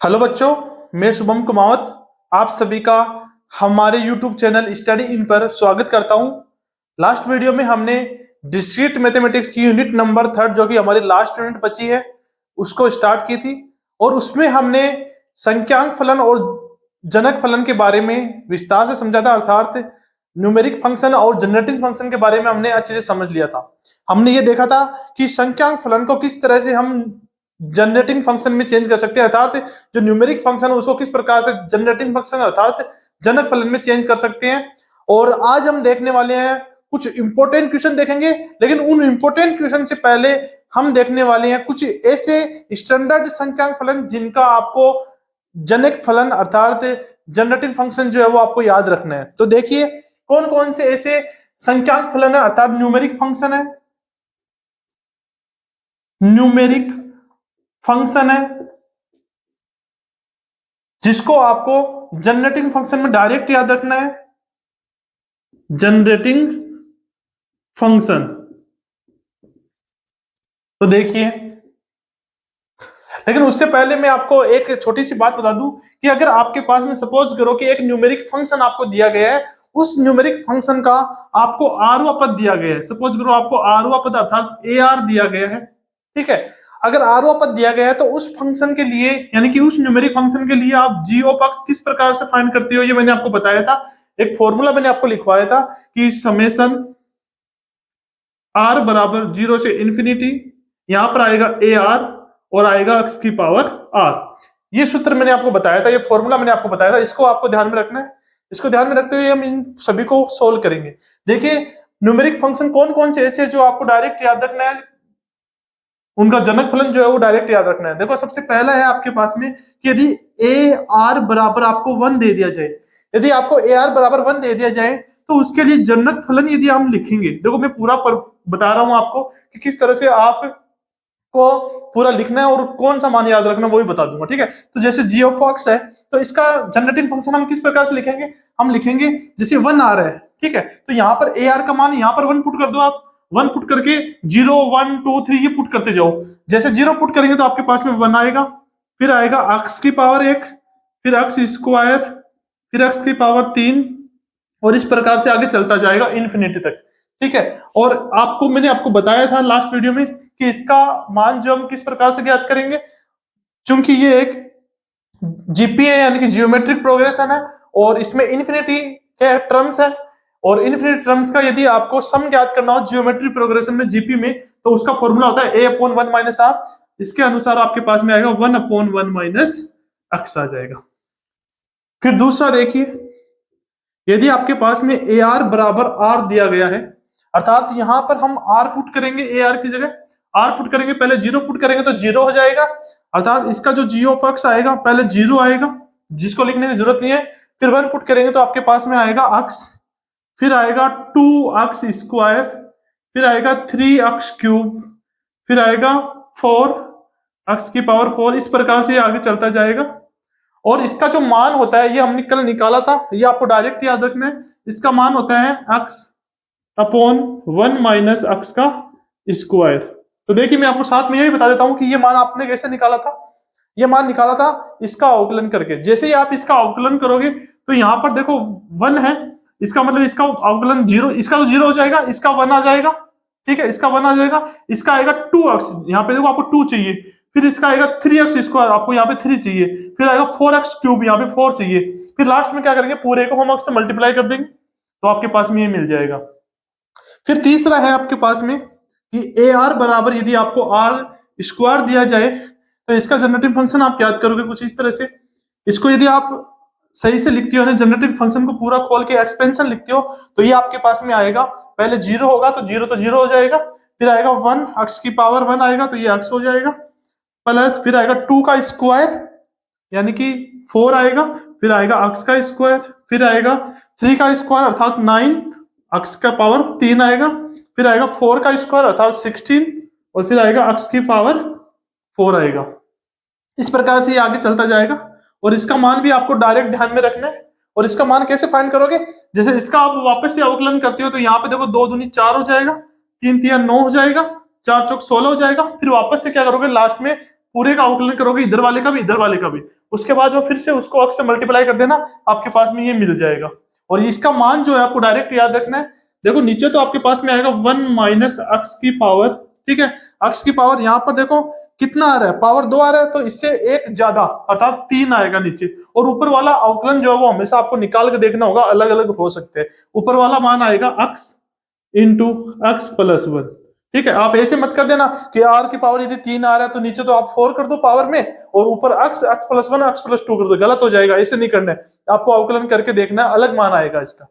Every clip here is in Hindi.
हेलो बच्चों, मैं शुभम कुमावत आप सभी का हमारे YouTube चैनल स्टडी इन पर स्वागत करता हूं। लास्ट वीडियो में हमने डिस्क्रीट मैथमेटिक्स की यूनिट नंबर 3 जो कि हमारी लास्ट यूनिट बची है उसको स्टार्ट की थी और उसमें हमने संख्यांक फलन और जनक फलन के बारे में विस्तार से समझा था। अर्थात न्यूमेरिक फंक्शन और जनरेटिंग फंक्शन के बारे में हमने अच्छे से समझ लिया था। हमने ये देखा था कि संख्यांक फलन को किस तरह से हम जनरेटिंग फंक्शन में चेंज कर सकते हैं, अर्थात जो न्यूमेरिक फंक्शन है उसको किस प्रकार से जनरेटिंग फंक्शन अर्थात जनक फलन में चेंज कर सकते हैं। और आज हम देखने वाले हैं कुछ इंपॉर्टेंट क्वेश्चन देखेंगे, लेकिन उन इंपॉर्टेंट क्वेश्चन से पहले हम देखने वाले हैं कुछ ऐसे स्टैंडर्ड संख्यांक फलन जिनका आपको जनक फलन अर्थात जनरेटिंग फंक्शन जो है वो आपको याद रखना है। तो देखिए कौन कौन से ऐसे संख्यांक फलन है अर्थात न्यूमेरिक फंक्शन है, न्यूमेरिक फंक्शन है जिसको आपको जनरेटिंग फंक्शन में डायरेक्ट याद रखना है। जनरेटिंग फंक्शन, तो देखिए, लेकिन उससे पहले मैं आपको एक छोटी सी बात बता दूं कि अगर आपके पास में सपोज करो कि एक न्यूमेरिक फंक्शन आपको दिया गया है, उस न्यूमेरिक फंक्शन का आपको आरवा पद दिया गया है। सपोज करो आपको आरवा पद अर्थात AR दिया गया है, ठीक है। अगर आरवा पद दिया गया है तो उस फंक्शन के लिए यानी कि उस न्यूमेरिक फंक्शन के लिए आप g ऑफ x किस प्रकार से फाइंड करते हो, ये मैंने आपको बताया था। एक फॉर्मूला मैंने आपको लिखवाया था कि समेशन r बराबर 0 से इंफिनिटी, यहां पर आएगा AR और आएगा x की पावर r। ये सूत्र मैंने आपको बताया था, ये फॉर्मूला मैंने आपको बताया था, इसको आपको ध्यान में रखना है। इसको ध्यान में रखते हुए हम इन सभी को सोल्व करेंगे। देखिए न्यूमेरिक फंक्शन कौन कौन से ऐसे जो आपको डायरेक्ट याद रखना है, उनका जनक फलन जो है वो डायरेक्ट याद रखना है। देखो सबसे पहला है आपके पास में कि यदि AR बराबर आपको 1 दे दिया जाए, यदि आपको AR बराबर 1 दे दिया जाए तो उसके लिए जनक फलन यदि हम लिखेंगे, देखो मैं पूरा बता रहा हूं आपको कि किस तरह से आप को पूरा लिखना है और कौन सा मान याद रखना वो भी बता दूंगा, ठीक है। तो जैसे g ऑफ x है तो इसका जनरेटिंग फंक्शन हम किस प्रकार से लिखेंगे, हम लिखेंगे जैसे 1 आ रहा है, ठीक है। तो यहाँ पर AR का मान यहाँ पर 1 पुट कर दो, आप 1 पुट करके 0 1 2 3 ये पुट करते जाओ। जैसे 0 पुट करेंगे तो आपके पास में 1 आएगा, फिर आएगा x की पावर 1, फिर x स्क्वायर, फिर x की पावर 3 और इस प्रकार से आगे चलता जाएगा इन्फिनिटी तक, ठीक है। और मैंने आपको बताया था लास्ट वीडियो में कि इसका मान जो हम किस प्रकार से ज्ञात करेंगे, क्योंकि ये एक जीपीए यानी कि जियोमेट्रिक प्रोग्रेशन है और इसमें इन्फिनिटी के टर्म्स है, और इन्फिनिटी टर्म्स का यदि आपको सम ज्ञात करना हो जियोमेट्रिक प्रोग्रेशन में जीपी में तो उसका फॉर्मूला होता है a/1 - r। इसके अनुसार आपके पास में आएगा 1/1 - x आ जाएगा। फिर दूसरा देखिए, यदि आपके पास में AR बराबर r दिया गया है, अर्थात यहां पर हम r पुट करेंगे, AR की जगह r पुट करेंगे, पहले 0 पुट करेंगे तो 0 हो जाएगा, अर्थात इसका जो g ऑफ x आएगा पहले 0 आएगा जिसको लिखने की जरूरत नहीं है, फिर 1 पुट करेंगे तो आपके पास में आएगा x, फिर आएगा 2x स्क्वायर, फिर आएगा 3x क्यूब, फिर आएगा 4x की पावर 4, इस प्रकार से आगे चलता जाएगा। और इसका जो मान होता है ये हमने कल निकाला था, ये आपको डायरेक्ट याद रखना है। इसका मान होता है x/1 - x का स्क्वायर। तो देखिए मैं आपको साथ में ये भी बता देता हूं कि ये मान आपने कैसे निकाला था। ये मान निकाला था इसका अवकलन करके। जैसे ही आप इसका अवकलन करोगे तो यहाँ पर देखो 1 है, इसका मतलब इसका अवकलन 0, इसका तो 0 हो जाएगा, इसका 1 आ जाएगा, ठीक है, इसका 1 आ जाएगा, इसका आएगा 2x, यहाँ पे देखो आपको 2 चाहिए, फिर इसका आएगा 3x स्क्वायर, आपको यहाँ पे 3 चाहिए, फिर आएगा 4x क्यूब, यहाँ पे 4 चाहिए, फिर लास्ट में क्या करेंगे पूरे को हम x से मल्टीप्लाई कर देंगे तो आपके पास में ये मिल जाएगा। फिर तीसरा है आपके पास में कि AR बराबर यदि आपको r स्क्वायर दिया जाए तो इसका जनरेटिंग फंक्शन आप याद करोगे कुछ इस तरह से। इसको यदि आप सही से लिखते हो ना, जनरेटिंग फंक्शन को पूरा खोल के एक्सपेंशन लिखते हो तो ये आपके पास में आएगा, पहले 0 होगा तो 0 हो जाएगा, फिर आएगा 1 x की पावर 1 आएगा तो ये x हो जाएगा, प्लस फिर आएगा 2 का स्क्वायर यानी कि 4 आएगा, फिर आएगा x का स्क्वायर, फिर आएगा 3 का स्क्वायर अर्थात 9, x का पावर 3 आएगा, फिर आएगा 4 का स्क्वायर अर्थात 16 और फिर आएगा x की पावर 4 आएगा। इस प्रकार से ये आगे चलता जाएगा और इसका मान भी आपको डायरेक्ट ध्यान में रखना है। और इसका मान कैसे फाइंड करोगे, जैसे इसका आप वापस से अवकलन करते हो तो यहाँ पे देखो 2 दूनी 4 हो जाएगा, 3 तिया 9 हो जाएगा, 4 चौक 16 हो जाएगा, फिर वापस से क्या करोगे लास्ट में पूरे का अवकलन करोगे, इधर वाले का भी इधर वाले का भी, उसके बाद में फिर से उसको x से मल्टीप्लाई कर देना, आपके पास में ये मिल जाएगा। और इसका मान जो है आपको डायरेक्ट याद रखना है। देखो नीचे तो आपके पास में आएगा 1 माइनस x की पावर, ठीक है, x की पावर यहाँ पर देखो कितना आ रहा है, पावर 2 आ रहा है, तो इससे एक ज्यादा अर्थात 3 आएगा नीचे। और ऊपर वाला अवकलन जो है वो हमेशा आपको निकाल के देखना होगा, अलग अलग हो सकते हैं। ऊपर वाला मान आएगा x इंटू एक्स प्लस 1, ठीक है। आप ऐसे मत कर देना कि r की पावर यदि 3 आ रहा है तो नीचे तो आप 4 कर दो पावर में, और ऊपर x प्लस 1 x प्लस 2 कर दो, गलत हो जाएगा। ऐसे नहीं करना है, आपको अवकलन करके देखना है, अलग मान आएगा इसका,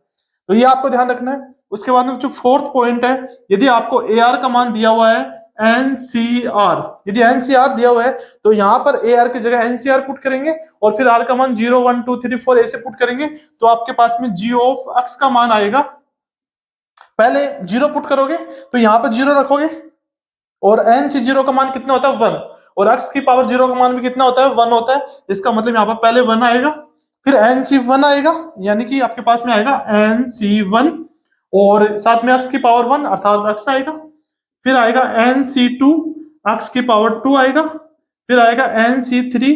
तो ये आपको ध्यान रखना है। उसके बाद में जो फोर्थ पॉइंट है, यदि आपको AR का मान दिया हुआ है NCR, यदि NCR दिया हुआ है तो यहाँ पर AR की जगह NCR पुट करेंगे और फिर R का मान 0 1 2 3 4 ऐसे पुट करेंगे, तो आपके पास में g ऑफ x का मान आएगा। पहले 0 पुट करोगे तो यहाँ पर 0 रखोगे, और NC0 का मान कितना होता है 1, और x की पावर 0 का मान भी कितना होता है 1 होता है। इसका मतलब यहाँ पर पहले 1 आएगा, फिर NC1 आएगा, यानी कि आपके पास में आएगा NC1, और साथ में x की पावर 1 अर्थात x आएगा, फिर आएगा NC2 x की पावर 2 आएगा, फिर आएगा NC3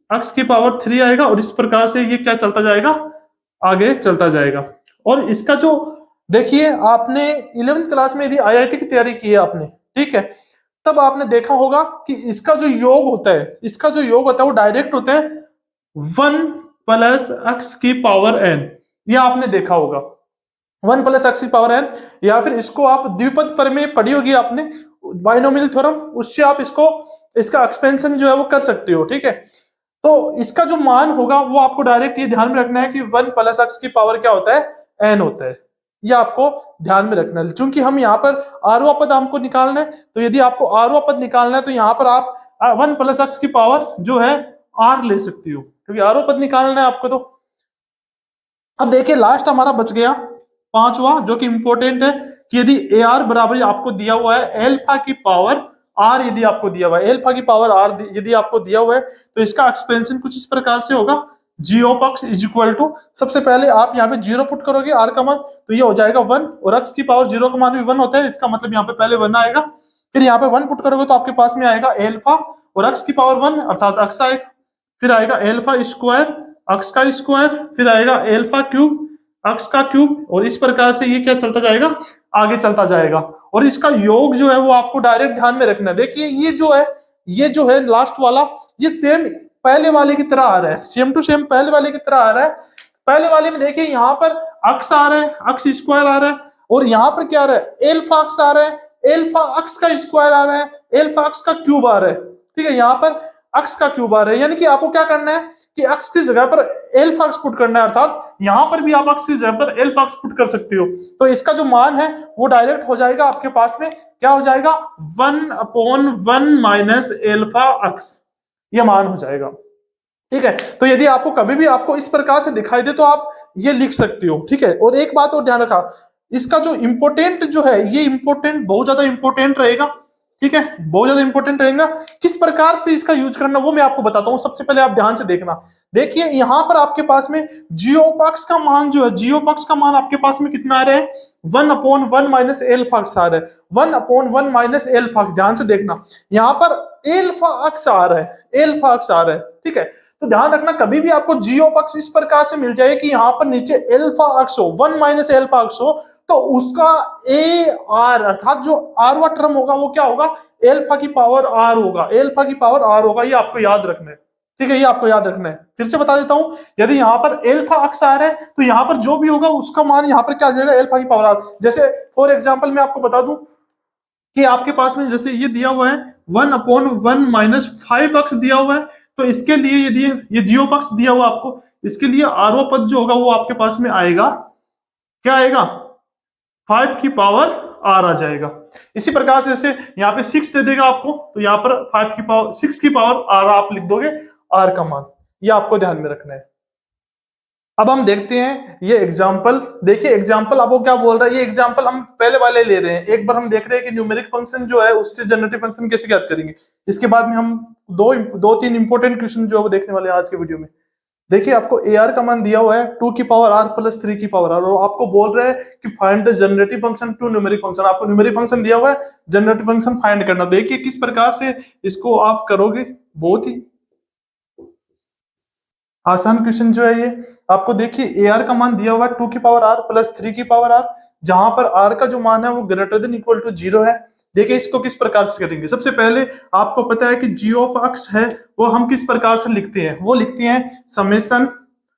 x की पावर 3 आएगा, और इस प्रकार से ये क्या चलता जाएगा, आगे चलता जाएगा। और इसका जो देखिए, आपने 11th क्लास में यदि IIT की तैयारी की है आपने, ठीक है, तब आपने देखा होगा कि इसका जो योग होता है, इसका जो योग होता है वो डायरेक्ट होता है 1 प्लस x की पावर n, ये आपने देखा होगा 1 प्लस x की पावर n, या फिर इसको आप द्विपद प्रमेय पढ़ी होगी आपने, बाइनोमियल थ्योरम, उससे आप इसको इसका एक्सपेंशन जो है वो कर सकते हो, ठीक है। तो इसका जो मान होगा वो आपको डायरेक्ट ये ध्यान में रखना है कि 1 प्लस x की पावर क्या होता है, n होता है, ये आपको ध्यान में रखना है। चूंकि हम यहाँ पर आरवा पद हमको निकालना है, तो यदि आपको आरवा पद निकालना है तो यहाँ पर आप 1 प्लस x की पावर जो है r ले सकती हो, क्योंकि आरवा पद निकालना है आपको। तो अब देखिए लास्ट हमारा बच गया 5वां, जो कि इंपॉर्टेंट है, कि यदि AR बराबर आपको दिया हुआ है एल्फा की पावर r, यदि आपको दिया हुआ है एल्फा की पावर r यदि आपको दिया हुआ है, तो इसका एक्सपेंशन कुछ इस प्रकार से होगा, g of x is equal to, सबसे पहले आप यहाँ पे 0 पुट करोगे r का मान, तो ये हो जाएगा 1, और x की पावर 0 का मान भी 1 होता है, इसका मतलब यहाँ पे पहले 1 आएगा, फिर यहाँ पे 1 पुट करोगे तो आपके पास में आएगा एल्फा और x की पावर 1 अर्थात x आएगा, फिर आएगा एल्फा स्क्वायर x का स्क्वायर, फिर आएगा एल्फा क्यूब x का क्यूब, और इस प्रकार से ये क्या चलता जाएगा, आगे चलता जाएगा। और इसका योग जो है वो आपको डायरेक्ट ध्यान में रखना है। देखिए ये जो है लास्ट वाला, ये सेम पहले वाले की तरह आ रहा है, सेम टू सेम पहले वाले की तरह आ रहा है। पहले वाले में देखिए यहाँ पर x आ रहा है, x स्क्वायर आ रहा है, और यहाँ पर क्या आ रहा है, एल्फा x आ रहा है, एल्फा x का स्क्वायर आ रहा है, एल्फा x का क्यूब आ रहा है, ठीक है, यहाँ पर x का क्यूब आ रहा है। यानी कि आपको क्या करना है कि x की जगह पर एल्फा x पुट करना है, अर्थात यहाँ पर भी आप x की जगह पर एल्फा x पुट कर सकते हो। तो इसका जो मान है वो डायरेक्ट हो जाएगा आपके पास में, क्या हो जाएगा 1/1 माइनस एल्फा x, ये मान हो जाएगा, ठीक है। तो यदि आपको कभी भी आपको इस प्रकार से दिखाई दे तो आप ये लिख सकते हो, ठीक है। और एक बात और ध्यान रखा, इसका जो इंपोर्टेंट जो है ये इंपोर्टेंट बहुत ज्यादा इंपोर्टेंट रहेगा, ठीक है, बहुत ज्यादा इंपोर्टेंट रहेगा। किस प्रकार से इसका यूज करना वो मैं आपको बताता हूं, सबसे पहले आप ध्यान से देखना। देखिए यहां पर आपके पास में जियोपक्स का मान जो है, जियोपक्स का मान आपके पास में कितना आ रहा है 1/1 माइनस एल्फा एक्स आ रहा है, 1/1 माइनस एल्फा एक्स, ध्यान से देखना यहाँ पर एल्फा एक्स आ रहा है, एल्फा एक्स आ रहा है, ठीक है। तो ध्यान रखना कभी भी आपको जियोपक्स इस प्रकार से मिल जाए कि यहाँ पर नीचे एल्फा एक्स हो, 1 माइनस एल्फा एक्स हो, तो उसका ए आर अर्थात जो आरवा टर्म होगा वो क्या होगा, एल्फा की पावर आर होगा, एल्फा की पावर आर होगा, ये आपको याद रखना है, ठीक है, ये आपको याद रखना है। फिर से बता देता हूं, यदि यहाँ पर एल्फा एक्स आ रहा है तो यहाँ पर जो भी होगा उसका मान यहाँ पर क्या आ जाएगा, एल्फा की पावर आर। जैसे फॉर एग्जाम्पल मैं आपको बता दूं कि आपके पास में जैसे ये दिया हुआ है 1/1 माइनस 5x दिया हुआ है, तो इसके लिए यदि ये जियोपक्स दिया हुआ आपको, इसके लिए आरओ पद जो होगा वो आपके पास में आएगा, क्या आएगा 5 की पावर r आ जाएगा। इसी प्रकार से जैसे यहाँ पे 6 दे देगा आपको, तो यहाँ पर 5 की पावर 6 की पावर r आप लिख दोगे, r का मान, ये आपको ध्यान में रखना है। अब हम देखते हैं ये एग्जाम्पल, देखिए एग्जाम्पल आपको क्या बोल रहा है, ये एग्जाम्पल हम पहले वाले ले रहे हैं, एक बार हम देख रहे हैं कि न्यूमेरिक फंक्शन जो है उससे जनरेटिव फंक्शन कैसे ज्ञात करेंगे। इसके बाद में हम दो तीन इंपॉर्टेंट क्वेश्चन जो है वो देखने वाले हैं आज के वीडियो में। देखिए आपको AR का मान दिया हुआ है 2 की पावर r प्लस 3 की पावर r, और आपको बोल रहे हैं कि find the generative function to numeric function, आपको न्यूमेरिक फंक्शन दिया हुआ है, जनरेटिव फंक्शन फाइंड करना। देखिए किस प्रकार से इसको आप करोगे, बहुत ही आसान क्वेश्चन जो है ये। आपको देखिए ए आर का मान दिया हुआ है 2 की पावर आर प्लस 3 की पावर आर, जहां पर आर का जो मान है वो ग्रेटर देन इक्वल टू 0 है। देखिए इसको किस प्रकार से करेंगे। सबसे पहले आपको पता है कि जी ऑफ एक्स है वो हम किस प्रकार से लिखते हैं, वो लिखते हैं समेसन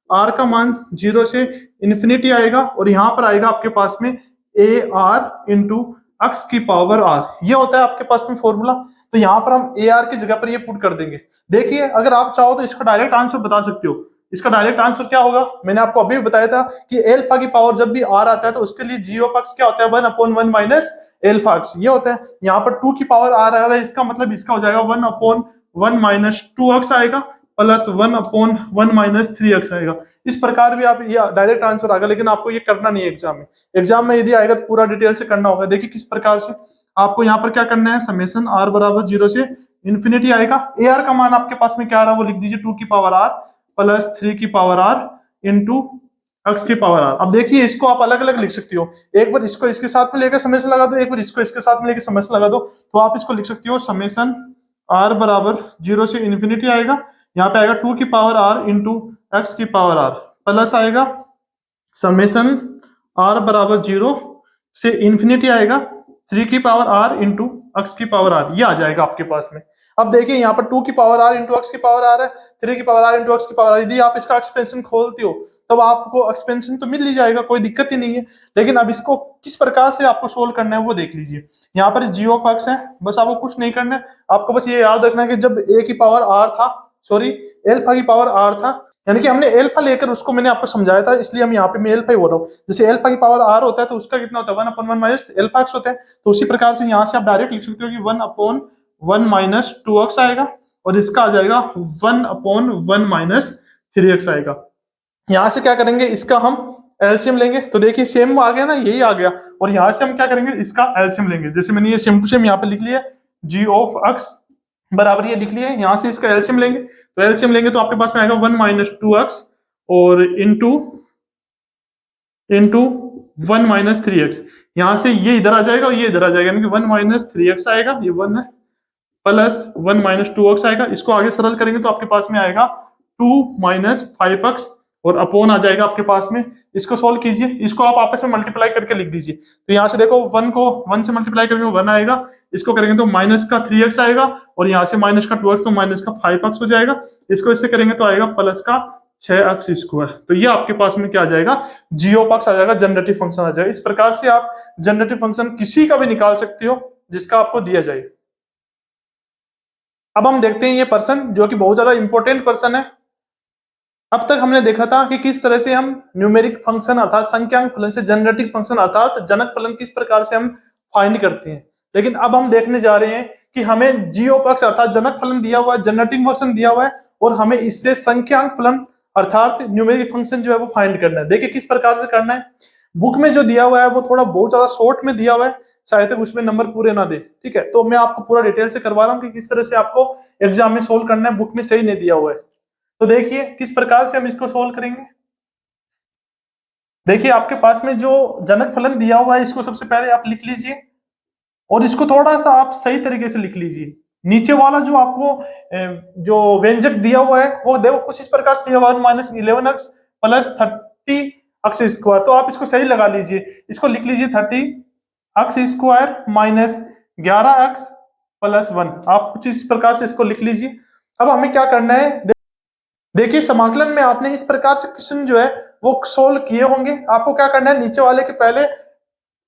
आर का मान 0 से इन्फिनिटी आएगा और यहाँ पर आएगा आपके पास में ए आर इंटू एक्स की पावर आर, ये होता है आपके पास में फॉर्मूला। तो यहाँ पर हम ए आर की जगह पर ये पुट कर देंगे। देखिए अगर आप चाहो तो इसका डायरेक्ट आंसर बता सकते हो। इसका डायरेक्ट आंसर क्या होगा, मैंने आपको अभी भी बताया था कि एल्फा की पावर जब भी आर आता है तो उसके लिए जी ऑफ एक्स क्या होता है 1/1 माइनस एल्फा एक्स, ये होता है। यहाँ पर 2 की पावर आर आ रहा है, इसका मतलब इसका हो जाएगा 1/1 माइनस 2x आएगा प्लस 1/1 माइनस 3x आएगा। इस प्रकार भी आप ये डायरेक्ट आंसर आएगा, लेकिन आपको ये करना नहीं है एग्जाम में। एग्जाम में यदि आएगा तो पूरा डिटेल से करना होगा। देखिए किस प्रकार से आपको यहाँ पर क्या करना है, समेसन आर बराबर 0 से इन्फिनिटी आएगा। ए आर का मान आपके पास में क्या आ रहा है वो लिख दीजिए 2 की पावर आर प्लस 3 की पावर आर इंटू एक्स की पावर आर। अब देखिए इसको आप अलग अलग लिख सकती हो, एक बार इसको इसके साथ में लेकर समेसन लगा दो, एक बार इसको इसके साथ में लेकर समेसन लगा दो। तो आप इसको लिख सकती हो समेसन आर बराबर 0 से इन्फिनिटी आएगा, यहाँ पे आएगा 2 की पावर आर इंटू एक्स की पावर आर प्लस आएगा समेसन आर बराबर 0 से इन्फिनिटी आएगा 3 की पावर आर इंटू एक्स की पावर आर, ये आ जाएगा आपके पास में। अब देखिए यहाँ पर 2 की पावर आर इंटू एक्स की पावर आर है, 3 की पावर आर इंटू एक्स की पावर आर। यदि आप इसका एक्सपेंशन खोलते हो तब आपको एक्सपेंशन तो मिल ही जाएगा, कोई दिक्कत ही नहीं है। लेकिन अब इसको किस प्रकार से आपको सोल्व करना है वो देख लीजिए। यहाँ पर जी ऑफ एक्स है, बस आपको कुछ नहीं करना है, आपको बस ये याद रखना है कि जब ए की पावर आर था, सॉरी एल्फा की पावर आर था, यानी कि हमने एल्फा लेकर उसको मैंने आपको समझाया था, इसलिए हम यहाँ पे मैं एल्फा ही बोल रहा हूँ। जैसे एल्फा की पावर आर होता है तो उसका कितना होता है 1/1 माइनस एल्फा एक्स होता है। तो उसी प्रकार से यहाँ से आप डायरेक्ट लिख सकते हो कि 1/1 माइनस 2x आएगा और इसका आ जाएगा 1/1 माइनस 3x आएगा। यहाँ से क्या करेंगे, इसका हम एलसीएम लेंगे। तो देखिए सेम आ गया ना, यही आ गया। और यहाँ से हम क्या करेंगे, इसका एलसीएम लेंगे। जैसे मैंने ये सेम टू सेम यहाँ पे लिख लिया, जी ऑफ एक्स बराबर ये लिख लिया है। यहाँ से इसका एलसीएम लेंगे, तो एलसीएम लेंगे तो आपके पास में आएगा 1 माइनस 2x और इंटू 1 माइनस 3x। यहाँ से ये इधर आ जाएगा और ये इधर आ जाएगा, यानी कि 1 माइनस 3x आएगा, ये 1 है, प्लस 1 माइनस 2x आएगा। इसको आगे सरल करेंगे तो आपके पास में आएगा 2 माइनस 5x और अपॉन आ जाएगा आपके पास में। इसको सोल्व कीजिए, इसको आप आपस में मल्टीप्लाई करके लिख दीजिए। तो यहाँ से देखो 1 को 1 से मल्टीप्लाई करेंगे 1 आएगा, इसको करेंगे तो माइनस का 3x आएगा और यहाँ से माइनस का 2x तो माइनस का 5x हो जाएगा। इसको इससे करेंगे तो आएगा प्लस का 6x स्क्वायर। तो ये आपके पास में क्या आ जाएगा, जी ऑफ एक्स आ जाएगा, जनरेटिव फंक्शन आ जाएगा। इस प्रकार से आप जनरेटिव फंक्शन किसी का भी निकाल सकते हो जिसका आपको दिया जाए। अब हम देखते हैं ये पर्सन जो कि बहुत ज्यादा इंपॉर्टेंट पर्सन है। अब तक हमने देखा था कि किस तरह से हम न्यूमेरिक फंक्शन अर्थात संख्यांक फलन से जनरेटिव फंक्शन अर्थात जनक फलन किस प्रकार से हम फाइंड करते हैं। लेकिन अब हम देखने जा रहे हैं कि हमें जी ऑफ एक्स अर्थात जनक फलन दिया हुआ है, जनरेटिव फंक्शन दिया हुआ है और हमें इससे संख्यांक फलन अर्थात न्यूमेरिक फंक्शन जो है वो फाइंड करना है। देखिए किस प्रकार से करना है। बुक में जो दिया हुआ है वो थोड़ा बहुत ज्यादा शॉर्ट में दिया हुआ है, शायद तक उसमें नंबर पूरे ना दे, ठीक है। तो मैं आपको पूरा डिटेल से करवा रहा हूँ कि किस तरह से आपको एग्जाम में सोल्व करना है, बुक में सही नहीं दिया हुआ है। तो देखिए किस प्रकार से हम इसको सोल्व करेंगे। देखिए आपके पास में जो जनक फलन दिया हुआ है इसको सबसे पहले आप लिख लीजिए और इसको थोड़ा सा आप सही तरीके से लिख लीजिए। नीचे वाला जो आपको जो व्यंजक दिया हुआ है वो देखो कुछ इस प्रकार से दिया हुआ है, minus 11x plus 30x square. तो आप इसको सही लगा लीजिए, इसको लिख लीजिए 30x square minus 11x plus 1। आप कुछ इस प्रकार से इसको लिख लीजिए। अब हमें क्या करना है, देखिए समाकलन में आपने इस प्रकार से क्वेश्चन जो है वो सोल्व किए होंगे। आपको क्या करना है, नीचे वाले के पहले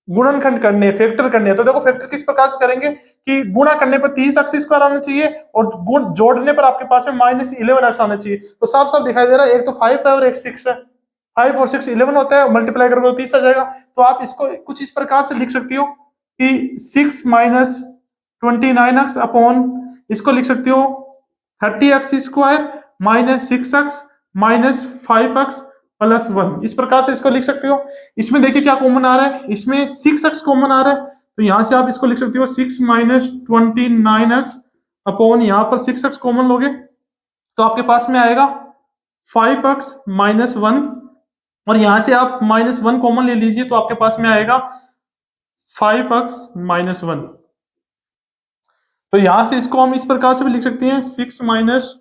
गुणनखंड करने, फैक्टर करने। तो देखो फैक्टर किस प्रकार से करेंगे कि गुणा करने पर 30x स्क्वायर आना चाहिए और गुण जोड़ने पर आपके पास में माइनस 11x आना चाहिए। तो साफ साफ दिखाई दे रहा है, एक तो 5 है और एक 6 है। 5 और 6 11 होता है, मल्टीप्लाई करोगे तो 30 आ जाएगा। तो आप इसको कुछ इस प्रकार से लिख सकती हो कि 6 माइनस 29x अपॉन, इसको लिख सकती हो 30x square minus 6x minus 5x plus 1। इस प्रकार से इसको लिख सकते हो। इसमें देखिए क्या कॉमन आ रहा है, इसमें 6x कॉमन आ रहा है, तो यहां से आप इसको लिख सकते हो 6 माइनस 29x अपॉन, यहाँ पर 6x कॉमन लोगे तो आपके पास में आएगा 5x माइनस 1 और यहां से आप माइनस 1 कॉमन ले लीजिए तो आपके पास में आएगा 5x माइनस 1। तो यहां से इसको हम इस प्रकार से भी लिख सकते हैं 6 माइनस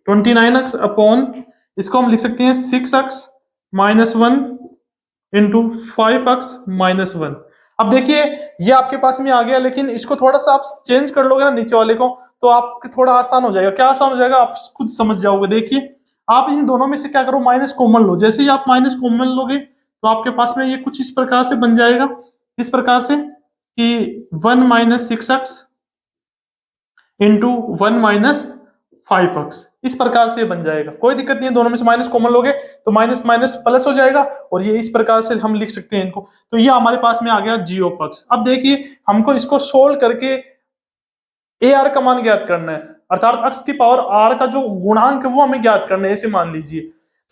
29x अपॉन, इसको हम लिख सकते हैं 6x minus 1 into 5x minus 1। अब देखिए ये आपके पास में आ गया, लेकिन इसको थोड़ा सा आप चेंज कर लोगे ना नीचे वाले को, तो आपके थोड़ा आसान हो जाएगा। क्या आसान हो जाएगा आप खुद समझ जाओगे। देखिए आप इन दोनों में से क्या करो, माइनस कॉमन लो। जैसे ही आप माइनस कॉमन लोगे तो आपके पास में ये कुछ इस प्रकार से बन जाएगा, इस प्रकार से कि 1 minus 6x into 1 minus 5x, इस प्रकार से बन जाएगा। कोई दिक्कत नहीं है, दोनों में से माइनस कॉमन लोगे तो माइनस माइनस प्लस हो जाएगा, और ये इस प्रकार से हम लिख सकते हैं इनको। तो ये हमारे पास में आ गया g ऑफ x। अब देखिए हमको इसको सोल्व करके ए आर का मान ज्ञात करना है, अर्थात x की पावर r का जो गुणांक है वो हमें ज्ञात करना है, ऐसे मान लीजिए।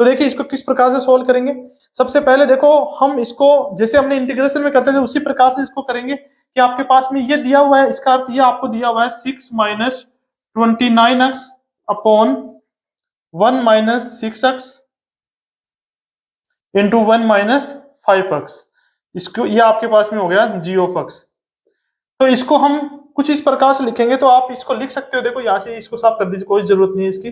तो देखिए इसको किस प्रकार से सोल्व करेंगे। सबसे पहले देखो हम इसको जैसे हमने इंटीग्रेशन में करते थे उसी प्रकार से इसको करेंगे कि आपके पास में ये दिया हुआ है, इसका अर्थ ये आपको दिया हुआ है 6 minus 29x upon 1 minus 6x into 1 minus 5x। इसको ये आपके पास में हो गया g ऑफ x। तो इसको हम कुछ इस प्रकार से लिखेंगे, तो आप इसको लिख सकते हो। देखो यहाँ से इसको साफ कर दीजिए, कोई जरूरत नहीं है इसकी।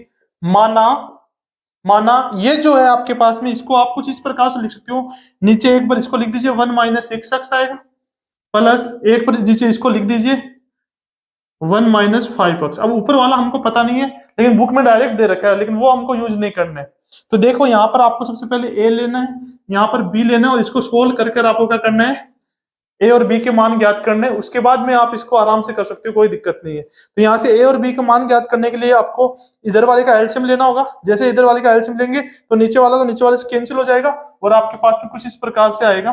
माना ये जो है आपके पास में, इसको आप कुछ इस प्रकार से लिख सकते हो। नीचे एक बार इसको लिख दीजिए 1 माइनस 6x आएगा, प्लस एक बार नीचे इसको लिख दीजिए 1 माइनस 5x। अब ऊपर वाला हमको पता नहीं है, लेकिन बुक में डायरेक्ट दे रखा है, लेकिन वो हमको यूज नहीं करना है। तो देखो यहाँ पर आपको सबसे पहले a लेना है, यहाँ पर b लेना है, और इसको सोल्व कर आपको क्या करना है, a और b के मान ज्ञात करने हैं। उसके बाद में आप इसको आराम से कर सकते हो, कोई दिक्कत नहीं है। तो यहाँ से a और b का मान ज्ञात करने के लिए आपको इधर वाले का एलसीएम लेना होगा। जैसे इधर वाले का एलसीएम लेंगे तो नीचे वाले से कैंसिल हो जाएगा, और आपके पास में कुछ इस प्रकार से आएगा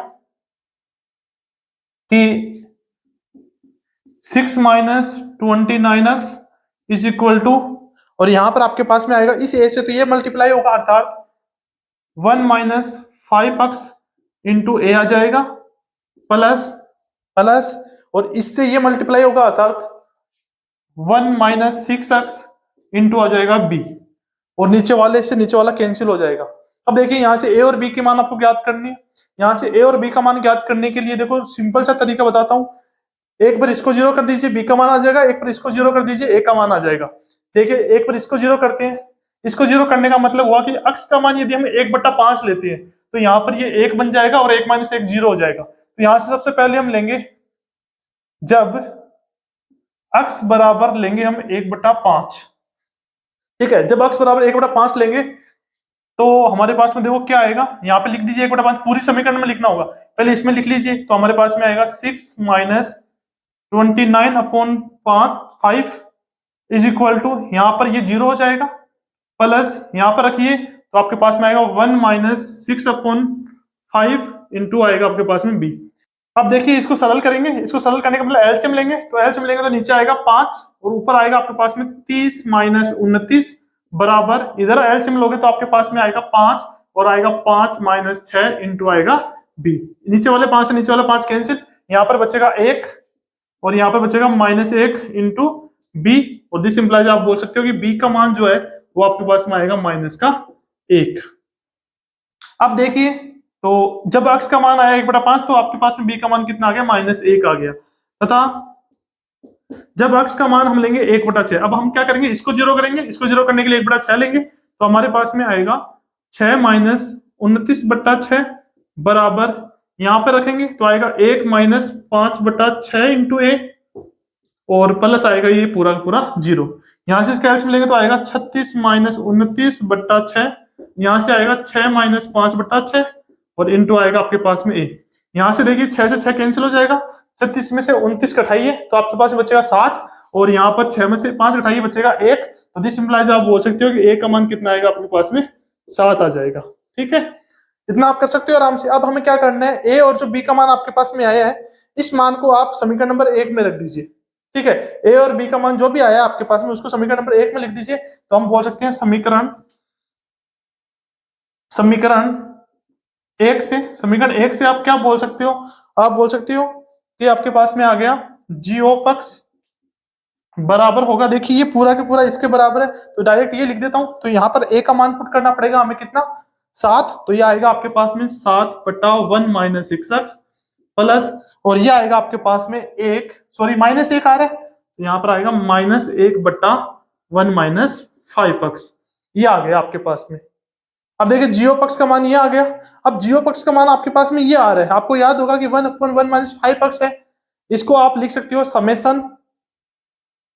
कि 6 minus 29x is equal to, और यहां पर आपके पास में आएगा इस a से तो ये मल्टीप्लाई होगा, अर्थात 1 माइनस 5x इंटू a आ जाएगा, प्लस और इससे ये मल्टीप्लाई होगा, अर्थात 1 माइनस 6x इंटू आ जाएगा b, और नीचे वाले से नीचे वाला कैंसिल हो जाएगा। अब देखिए यहाँ से a और b के मान आपको ज्ञात करनी है। यहाँ से a और b का मान ज्ञात करने के लिए देखो सिंपल सा तरीका बताता हूं। एक बार इसको जीरो कर दीजिए, b का मान आ जाएगा। एक बार इसको जीरो कर दीजिए, a का मान आ जाएगा। देखिए एक बार इसको जीरो करते हैं, इसको जीरो करने का मतलब हुआ कि x का मान यदि हम 1/5 लेते हैं तो यहाँ पर ये 1 बन जाएगा, और 1 माइनस 1 0 हो जाएगा। तो यहाँ से सबसे पहले हम लेंगे, जब x बराबर लेंगे हम 1/5, ठीक है। जब x बराबर 1/5 लेंगे तो हमारे पास में देखो क्या आएगा, यहाँ पे लिख दीजिए 1/5, पूरी समीकरण में लिखना होगा, पहले इसमें लिख लीजिए। तो हमारे पास में आएगा 6 minus 29 upon 5 is equal to, यहाँ पर ये 0 हो जाएगा, प्लस यहाँ पर रखिए तो आपके पास में आएगा 1 माइनस 6 अपॉन 5 इंटू आएगा आपके पास में b। अब देखिए इसको सरल करेंगे, इसको सरल करने का मतलब एलसीएम लेंगे, तो एलसीएम लेंगे तो नीचे आएगा 5 और ऊपर आएगा आपके पास में 30 माइनस 29 बराबर, इधर एलसीएम लोगे तो आपके पास में आएगा 5 और आएगा 5 माइनस 6 इंटू आएगा b। नीचे वाले 5 से नीचे वाला 5 कैंसिल, यहाँ पर बचेगा 1 और यहाँ पर बचेगा माइनस 1 इंटू b, और दिस इंप्लाइज आप बोल सकते हो कि b का मान जो है वो आपके पास में आएगा माइनस का 1। अब देखिए तो जब x का मान आया 1/5 तो आपके पास में b का मान कितना आ गया, माइनस 1 आ गया, तथा जब x का मान हम लेंगे 1/6। अब हम क्या करेंगे, इसको जीरो करेंगे, इसको जीरो करने के लिए 1/6 लेंगे, तो हमारे पास में आएगा 6 माइनस 29/6 बराबर, यहाँ पे रखेंगे तो आएगा 1 माइनस 5/6 इंटू a, और प्लस आएगा ये पूरा का पूरा 0। यहाँ से इसका एलसीएम लेंगे तो आएगा 36 माइनस 29/6, यहाँ से आएगा 6 माइनस 5/6 और इंटू आएगा आपके पास में a। यहाँ से देखिए 6 से 6 कैंसिल हो जाएगा, 36 में से 29 कटाइए तो आपके पास बचेगा 7, और यहाँ पर 6 में से 5 कटाइए बचेगा 1। तो दिस इंप्लाइज आप बोल सकते हो कि a का मान कितना आएगा आपके पास में, 7 आ जाएगा। ठीक है, इतना आप कर सकते हो आराम से। अब हमें क्या करना है, a और जो b का मान आपके पास में आया है इस मान को आप समीकरण नंबर 1 में रख दीजिए। ठीक है, a और b का मान जो भी आया आपके पास में उसको समीकरण नंबर 1 में लिख दीजिए। तो हम बोल सकते हैं समीकरण 1 से आप क्या बोल सकते हो, आप बोल सकते हो कि आपके पास में आ गया g ऑफ x बराबर होगा, देखिए ये पूरा के पूरा इसके बराबर है तो डायरेक्ट ये लिख देता हूं। तो यहाँ पर a का मान पुट करना पड़ेगा हमें कितना, 7, तो ये आएगा आपके पास में 7/1 माइनस 6x प्लस, और ये आएगा आपके पास में माइनस 1 आ रहा है तो यहाँ पर आएगा -1/1 माइनस 5x, ये आ गया आपके पास में। अब देखिए जीरो पक्ष का मान ये आ गया। अब जीरो पक्ष का मान आपके पास में ये आ रहा है, आपको याद होगा कि 1/1 माइनस 5 पक्ष है, इसको आप लिख सकते हो समेसन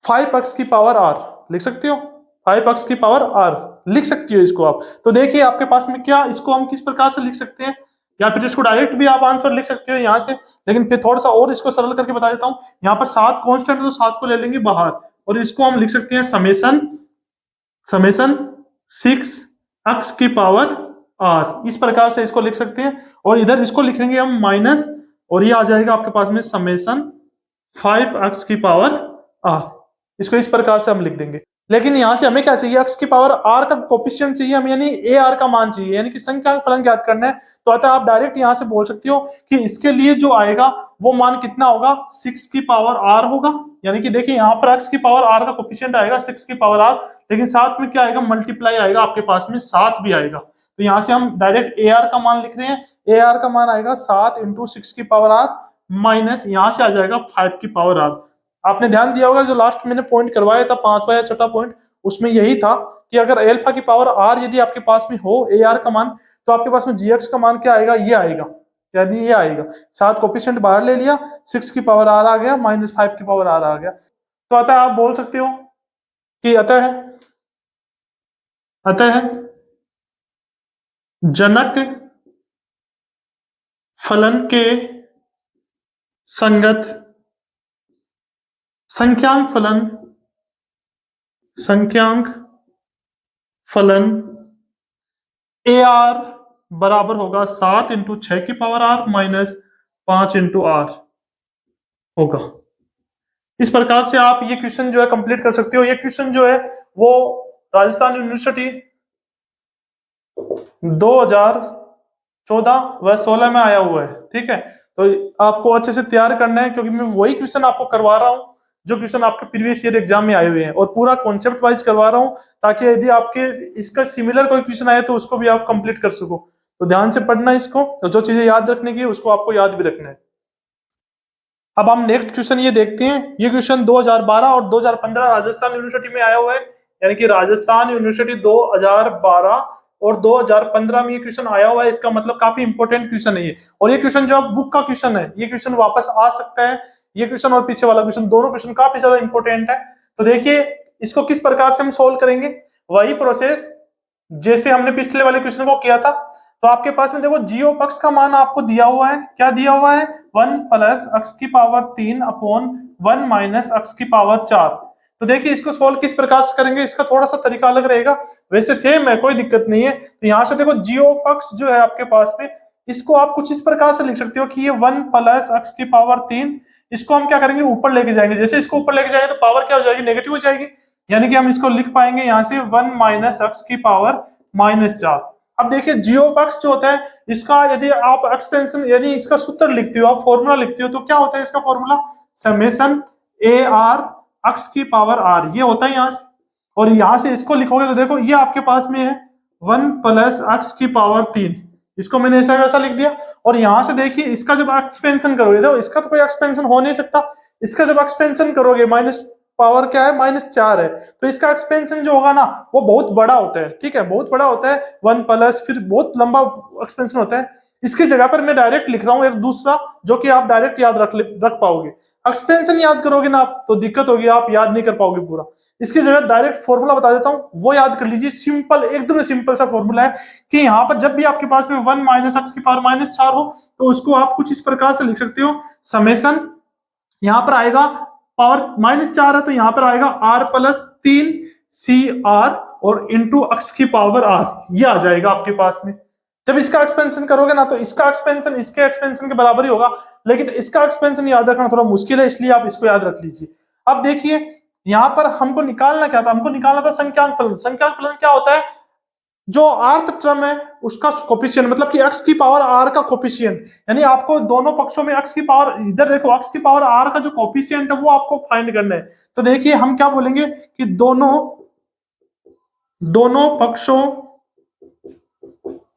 5 पक्ष की पावर आर, लिख सकते हो 5 पक्ष की पावर आर, लिख सकती हो इसको आप। तो देखिए आपके पास में क्या, इसको हम किस प्रकार से लिख सकते हैं, या फिर इसको डायरेक्ट भी आप आंसर लिख सकते हो यहाँ से, लेकिन फिर थोड़ा सा और इसको सरल करके बता देता हूँ। यहाँ पर 7 कांस्टेंट है तो 7 को ले लेंगे बाहर, और इसको हम लिख सकते हैं समेसन समेसन 6 एक्स की पावर आर, इस प्रकार से इसको लिख सकते हैं। और इधर इसको लिखेंगे हम माइनस, और ये आ जाएगा आपके पास में समेसन 5 एक्स की पावर आर, इसको इस प्रकार से हम लिख देंगे। लेकिन यहां से हमें क्या चाहिए, एक्स की पावर आर का कोफिशिएंट चाहिए हमें, यानी ए आर का मान चाहिए, यानी कि संख्याक फलन ज्ञात करना है। तो अतः आप डायरेक्ट यहां से बोल सकते हो कि इसके लिए जो आएगा वो मान कितना होगा, 6 की पावर आर होगा। यानी कि देखिए यहाँ पर एक्स की पावर आर का कोफिशिएंट आएगा 6 की पावर आर, लेकिन साथ में क्या आएगा, मल्टीप्लाई आएगा आपके पास में 7 भी आएगा। तो यहाँ से हम डायरेक्ट ए आर का मान लिख रहे हैं, ए आर का मान आएगा 7 इंटू 6 की पावर आर माइनस यहाँ से आ जाएगा 5 की पावर आर। आपने ध्यान दिया होगा जो लास्ट मैंने पॉइंट करवाया था, 5वां या 6वां पॉइंट, उसमें यही था कि अगर एल्फा की पावर आर यदि आपके पास में हो ए आर का मान, तो आपके पास में जीएक्स का मान क्या आएगा, ये आएगा, यानी ये आएगा। 7 कोफिशिएंट बाहर ले लिया, 6 की पावर आर आ गया माइनस 5 की पावर आर आ गया। तो अतः आप बोल सकते हो कि अतः जनक फलन के संगत संख्यांक फलन ए आर बराबर होगा 7 इंटू 6 की power R minus 5 into R होगा। इस प्रकार से आप ये क्वेश्चन जो है कंप्लीट कर सकते हो। ये क्वेश्चन जो है वो राजस्थान यूनिवर्सिटी 2014 व 16 में आया हुआ है, ठीक है। तो आपको अच्छे से तैयार करना है, क्योंकि मैं वही क्वेश्चन आपको करवा रहा हूँ जो क्वेश्चन आपके प्रीवियस ईयर एग्जाम में आए हुए हैं, और पूरा कॉन्सेप्ट वाइज करवा रहा हूँ, ताकि यदि आपके इसका सिमिलर कोई क्वेश्चन आए तो उसको भी आप कंप्लीट कर सको। तो ध्यान से पढ़ना इसको, तो जो चीजें याद रखने की उसको आपको याद भी रखना है। अब हम नेक्स्ट क्वेश्चन ये देखते हैं। ये क्वेश्चन 2012 और 2015 राजस्थान यूनिवर्सिटी में आया हुआ है, यानी कि राजस्थान यूनिवर्सिटी 2012 और 2015 में ये क्वेश्चन आया हुआ है। इसका मतलब काफी इंपॉर्टेंट क्वेश्चन है ये, और ये क्वेश्चन जो बुक का क्वेश्चन है, ये क्वेश्चन वापस आ सकता है। ये क्वेश्चन और पीछे वाला क्वेश्चन, दोनों क्वेश्चन काफी ज्यादा इंपॉर्टेंट है। तो देखिए इसको किस प्रकार से हम सोल्व करेंगे, वही प्रोसेस जैसे हमने पिछले वाले क्वेश्चन को किया था। तो आपके पास में देखो जीरो पक्ष का मान आपको दिया हुआ है, क्या दिया हुआ है, 1 प्लस एक्स की पावर 3 अपॉन 1 माइनस एक्स की पावर 4। तो देखिए इसको सोल्व किस प्रकार से करेंगे, इसका थोड़ा सा तरीका अलग रहेगा, वैसे सेम है, कोई दिक्कत नहीं है। तो यहाँ से देखो जीरो पक्ष जो है आपके पास में, इसको आप कुछ इस प्रकार से लिख सकते हो कि ये 1 प्लस एक्स की पावर 3, इसको हम क्या करेंगे, ऊपर लेके जाएंगे। जैसे इसको ऊपर लेके जाएंगे तो पावर क्या हो जाएगी, नेगेटिव हो जाएगी, यानी कि हम इसको लिख पाएंगे यहाँ से 1 माइनस एक्स की पावर माइनस 4। अब देखिए जीरो पक्ष जो होता है, इसका यदि आप एक्सपेंशन यानी इसका सूत्र लिखते हो, आप फॉर्मूला लिखते हो, तो क्या होता है इसका formula, summation A R x की पावर आर, ये होता है यहाँ से। और यहाँ से इसको लिखोगे तो देखो ये आपके पास में है 1 प्लस एक्स की पावर 3, इसको मैंने ऐसा वैसा लिख दिया। और यहाँ से देखिए इसका जब एक्सपेंशन करोगे, तो इसका तो कोई एक्सपेंशन हो नहीं सकता, इसका जब एक्सपेंशन करोगे माइनस पावर क्या है, -4 है, तो इसका एक्सपेंशन जो होगा ना वो बहुत बड़ा होता है, ठीक है, बहुत बड़ा होता है, 1 प्लस, फिर बहुत लंबा एक्सपेंशन होता है। इसकी जगह पर मैं डायरेक्ट लिख रहा हूँ एक दूसरा, जो कि आप डायरेक्ट याद रख पाओगे। एक्सपेंशन याद करोगे ना आप तो दिक्कत होगी, आप याद नहीं कर पाओगे पूरा। इसकी जगह डायरेक्ट फॉर्मूला बता देता हूँ, वो याद कर लीजिए। सिंपल, एकदम सिंपल सा फॉर्मूला है कि यहाँ पर जब भी आपके पास में 1 माइनस एक्स की पावर -4 हो, तो उसको आप कुछ इस प्रकार से लिख सकते हो, समेशन, यहाँ पर आएगा पावर -4 है तो यहाँ पर आएगा r प्लस 3 CR और इंटू एक्स की पावर r, ये आ जाएगा आपके पास में। जब इसका एक्सपेंशन करोगे ना तो इसका एक्सपेंशन इसके एक्सपेंशन के बराबर ही होगा, लेकिन इसका एक्सपेंशन याद रखना थोड़ा मुश्किल है, इसलिए आप इसको याद रख लीजिए। अब देखिए यहाँ पर हमको निकालना क्या था, हमको निकालना था संख्यांक फलन। संख्यांक फलन क्या होता है, जो आर्थ टर्म है उसका कोफिशिएंट, मतलब कि x की पावर r का कोफिशिएंट, यानी आपको दोनों पक्षों में x की पावर, इधर देखो x की पावर r का जो कोफिशिएंट है वो आपको फाइंड करना है। तो देखिए हम क्या बोलेंगे कि दोनों पक्षों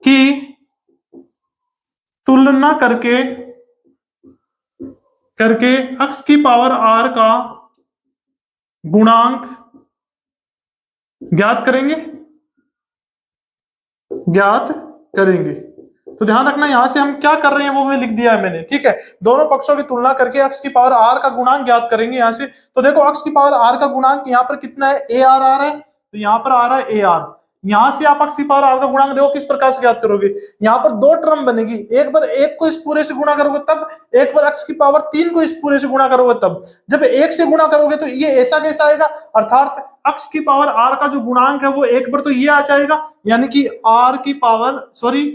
की तुलना करके x की पावर r का गुणांक ज्ञात करेंगे। ज्ञात करेंगे। तो ध्यान रखना यहां से हम क्या कर रहे हैं वो मैं लिख दिया है मैंने, ठीक है। दोनों पक्षों की तुलना करके अक्ष की पावर आर का गुणांक ज्ञात करेंगे यहां से। तो देखो अक्ष की पावर आर का गुणांक यहाँ पर कितना है, ए आर आ रहा है, तो यहाँ पर आ रहा है ए आर। यहां से आप अक्ष की पावर आर का गुणांक देखो किस प्रकार से ज्ञात करोगे। यहाँ पर दो टर्म बनेगी, एक बार एक को इस पूरे से गुणा करोगे तब, एक बार अक्ष की पावर 3 को इस पूरे से गुणा करोगे तब। जब एक से गुणा करोगे तो ये ऐसा कैसा आएगा, अर्थात अक्ष की पावर आर का जो गुणांक है वो एक बार तो ये आ जाएगा, यानी कि आर की power sorry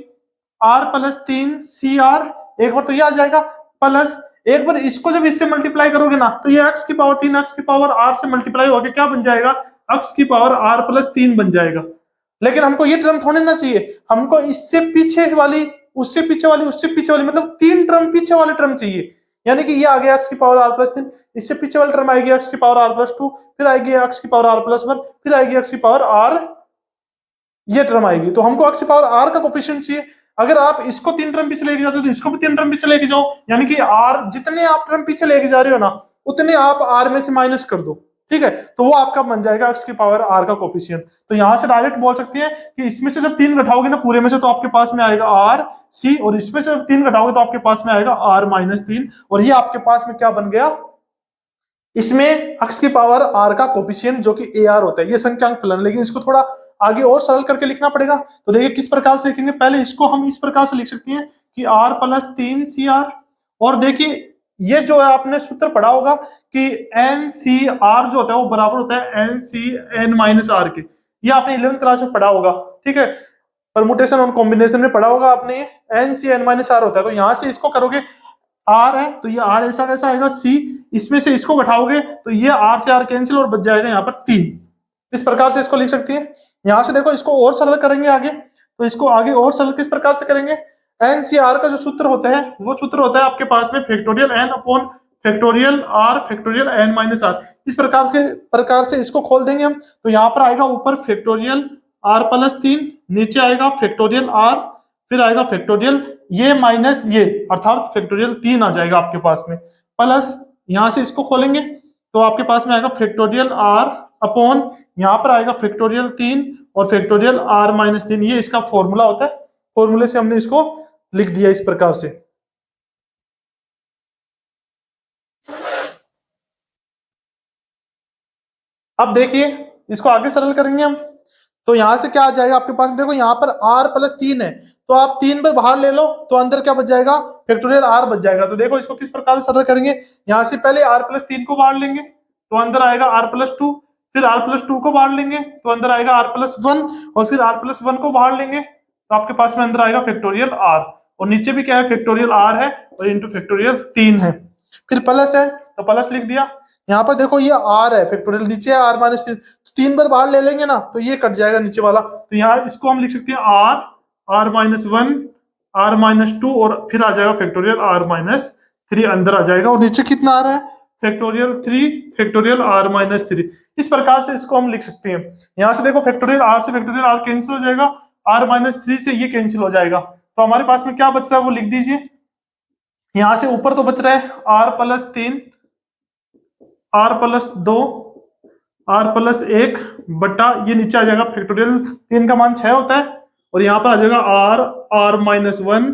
R plus 3 C R, एक बार तो ये आ जाएगा, प्लस एक बार इसको जब इससे मल्टीप्लाई करोगे ना तो ये एक्स की पावर 3 एक्स की पावर आर से मल्टीप्लाई होकर क्या बन जाएगा, एक्स की पावर आर प्लस 3 बन जाएगा। लेकिन हमको ये टर्म थोड़ी ना चाहिए, हमको इससे पीछे वाली उससे पीछे वाली उससे पीछे वाली मतलब 3 टर्म पीछे वाले टर्म चाहिए। यानी कि ये आ गया एक्स की पावर आर प्लस 3, इससे पीछे वाली टर्म आएगी एक्स की पावर आर प्लस 2, फिर आएगी एक्स की पावर आर प्लस 1, फिर आएगी एक्स की पावर आर, ये टर्म आएगी। तो हमको एक्स की पावर आर का कोफिशिएंट चाहिए। अगर आप इसको 3 टर्म पीछे लेके जाते हो तो इसको भी 3 टर्म पीछे लेके जाओ, यानी कि आर जितने आप टर्म पीछे लेके जा रहे हो ना उतने आप आर में से माइनस कर दो, ठीक है। तो वो आपका बन जाएगा एक्स की पावर आर का कोफिशिएंट। तो यहां से डायरेक्ट बोल सकते हैं कि इसमें से जब 3 घटाओगे ना पूरे में से तो आपके पास में आएगा आर सी, और इसमें से जब 3 घटाओगे तो आपके पास में आएगा आर माइनस 3, और ये आपके पास में क्या बन गया, इसमें एक्स की पावर आर का कोफिशिएंट जो कि ए आर होता है, ये संख्यांक फलन। लेकिन इसको थोड़ा आगे और सरल करके लिखना पड़ेगा। तो देखिए किस प्रकार से लिखेंगे, पहले इसको हम इस प्रकार से लिख सकते हैं कि आर प्लस 3 सी आर, और देखिए ये जो है आपने सूत्र पढ़ा होगा कि एन सी आर जो होता है वो बराबर होता है N C N minus R के, ये आपने 11th क्लास में पढ़ा होगा, ठीक है। परमुटेशन और कॉम्बिनेशन में पढ़ा होगा आपने, N C N minus R होता है। तो यहां से इसको करोगे, आर है तो ये आर ऐसा कैसा आएगा सी, इसमें से इसको घटाओगे तो ये आर से आर कैंसिल और बच जाएगा यहाँ पर 3। इस प्रकार से इसको लिख सकती है। यहां से देखो इसको और सरल करेंगे आगे, तो इसको आगे और सरल किस प्रकार से करेंगे, एन सी आर का जो सूत्र होता है वो सूत्र होता है आपके पास में factorial N upon factorial R factorial N minus R. इस प्रकार से इसको खोल देंगे हम, तो यहाँ पर आएगा ऊपर फैक्टोरियल आर प्लस 3, नीचे आएगा फैक्टोरियल आर, फिर आएगा फैक्टोरियल ये माइनस ये, अर्थात फैक्टोरियल 3 आ जाएगा आपके पास में, प्लस यहां से इसको खोलेंगे तो आपके पास में आएगा फैक्टोरियल आर अपॉन यहाँ पर आएगा फैक्टोरियल 3 और फैक्टोरियल आर माइनस 3, ये इसका फॉर्मूला होता है। फॉर्मूले से हमने इसको लिख दिया इस प्रकार से। अब देखिए इसको आगे सरल करेंगे हम, तो यहां से क्या आ जाएगा आपके पास, देखो यहाँ पर r प्लस 3 है तो आप 3 बार बाहर ले लो तो अंदर क्या बच जाएगा, फैक्टोरियल r बच जाएगा। तो देखो इसको किस प्रकार से सरल करेंगे, यहाँ से पहले r प्लस 3 को बाहर लेंगे तो अंदर आएगा r प्लस 2, फिर r प्लस 2 को बाहर लेंगे तो अंदर आएगा r प्लस 1, और फिर r प्लस 1 को बाहर लेंगे तो आपके पास में अंदर आएगा फैक्टोरियल r, और नीचे भी क्या है फैक्टोरियल r है और इंटू फैक्टोरियल 3 है, फिर प्लस है तो प्लस लिख दिया। यहाँ पर देखो ये r है फैक्टोरियल, नीचे है r माइनस 3, तो 3 बार बाहर ले लेंगे ना तो ये कट जाएगा नीचे वाला, तो यहाँ इसको हम लिख सकते हैं r माइनस 1 r माइनस 2 और फिर आ जाएगा फैक्टोरियल r माइनस 3 अंदर आ जाएगा, और नीचे कितना आ रहा है फैक्टोरियल 3 फैक्टोरियल r माइनस 3। इस प्रकार से इसको हम लिख सकते हैं। यहाँ से देखो फैक्टोरियल r से फैक्टोरियल r कैंसिल हो जाएगा, r माइनस 3 से ये कैंसिल हो जाएगा, तो हमारे पास में क्या बच रहा है वो लिख दीजिए। यहाँ से ऊपर तो बच रहा है r plus 3 r plus 2 r plus 1 बटा ये नीचे आ जाएगा फैक्टोरियल 3 का मान 6 होता है, और यहाँ पर आ जाएगा r माइनस 1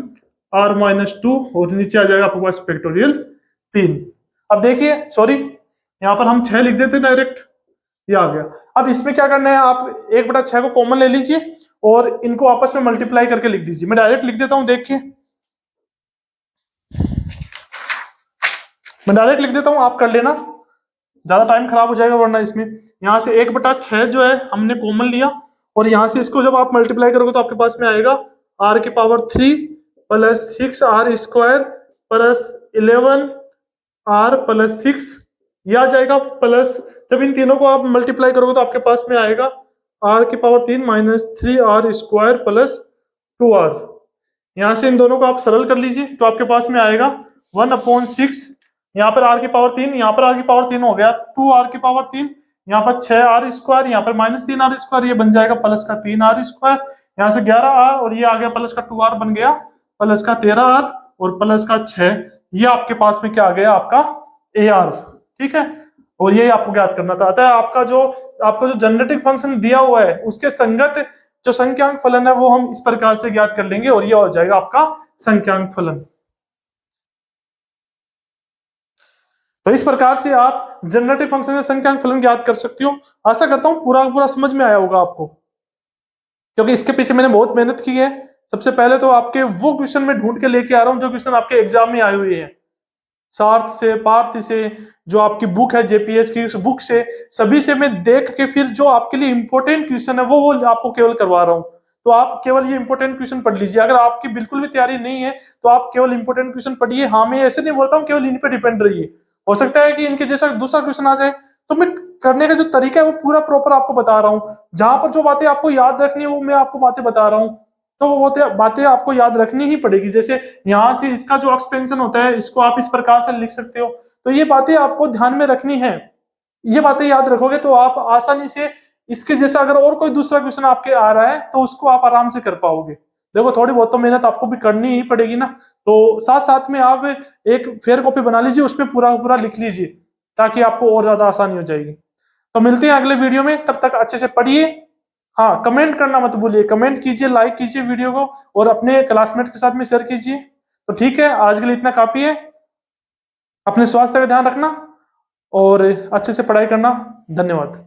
r माइनस 2 और नीचे आ जाएगा आपके पास फैक्टोरियल 3। अब देखिए सॉरी यहाँ पर हम 6 लिख देते डायरेक्ट, ये आ गया। अब इसमें क्या करना है, आप 1/6 को कॉमन ले लीजिए और इनको आपस में मल्टीप्लाई करके लिख दीजिए। मैं डायरेक्ट लिख देता हूं, देखिए मैं डायरेक्ट लिख देता हूं, आप कर लेना, ज्यादा टाइम खराब हो जाएगा वरना इसमें। यहाँ से 1/6 जो है हमने कॉमन लिया, और यहाँ से इसको जब आप मल्टीप्लाई करोगे तो आपके पास में आएगा r की power 3 plus 6r square plus 11r plus 6, यह आ जाएगा, प्लस जब इन तीनों को आप मल्टीप्लाई करोगे तो आपके पास में आएगा r की power 3 minus 3r square plus 2r। यहाँ से इन दोनों को आप सरल कर लीजिए तो आपके पास में आएगा 1/6, यहाँ पर r की पावर 3, यहाँ पर r की पावर 3 हो गया 2r की पावर 3, यहाँ पर 6r स्क्वायर, यहाँ पर माइनस 3r स्क्वायर, ये बन जाएगा प्लस का 3r स्क्वायर, यहाँ से 11r और ये आ गया प्लस का 2r बन गया प्लस का 13r और प्लस का 6, ये आपके पास में क्या आ गया आपका ar, ठीक है। और ये आपको ज्ञात करना था। अतः आपका जो जनरेटिंग फंक्शन दिया हुआ है उसके संगत जो संख्यांक फलन है वो हम इस प्रकार से ज्ञात कर लेंगे और ये हो जाएगा आपका संख्यांक फलन। तो इस प्रकार से आप जनरेटिव फंक्शन से संख्यांक फलन ज्ञात कर सकते हो। आशा करता हूं पूरा पूरा समझ में आया होगा आपको, क्योंकि इसके पीछे मैंने बहुत मेहनत की है। सबसे पहले तो आपके वो क्वेश्चन में ढूंढ के लेके आ रहा हूं जो क्वेश्चन आपके एग्जाम में आए हुए हैं, सार्थ से, पार्थ से, जो आपकी बुक है जेपीएच की, उस बुक से, सभी से मैं देख के फिर जो आपके लिए इंपॉर्टेंट क्वेश्चन है वो आपको केवल करवा रहा हूं। तो आप केवल ये इंपॉर्टेंट क्वेश्चन पढ़ लीजिए। अगर आपकी बिल्कुल भी तैयारी नहीं है तो आप केवल इंपॉर्टेंट क्वेश्चन पढ़िए। हाँ, मैं ऐसे नहीं बोलता हूँ केवल इन पे डिपेंड रहिए, हो सकता है कि इनके जैसा दूसरा क्वेश्चन आ जाए। तो मैं करने का जो तरीका है वो पूरा प्रॉपर आपको बता रहा हूँ। जहां पर जो बातें आपको याद रखनी है वो मैं आपको बातें बता रहा हूँ, तो वो बातें आपको याद रखनी ही पड़ेगी। जैसे यहाँ से इसका जो एक्सपेंशन होता है इसको आप इस प्रकार से लिख सकते हो, तो ये बातें आपको ध्यान में रखनी है। ये बातें याद रखोगे तो आप आसानी से इसके जैसा अगर और कोई दूसरा क्वेश्चन आपके आ रहा है तो उसको आप आराम से कर पाओगे। देखो थोड़ी बहुत तो मेहनत आपको भी करनी ही पड़ेगी ना, तो साथ साथ में आप एक फेयर कॉपी बना लीजिए, उसमें पूरा पूरा लिख लीजिए ताकि आपको और ज्यादा आसानी हो जाएगी। तो मिलते हैं अगले वीडियो में, तब तक अच्छे से पढ़िए। हाँ, कमेंट करना मत भूलिए, कमेंट कीजिए, लाइक कीजिए वीडियो को और अपने क्लासमेट के साथ में शेयर कीजिए। तो ठीक है, आज के लिए इतना काफी है। अपने स्वास्थ्य का ध्यान रखना और अच्छे से पढ़ाई करना। धन्यवाद।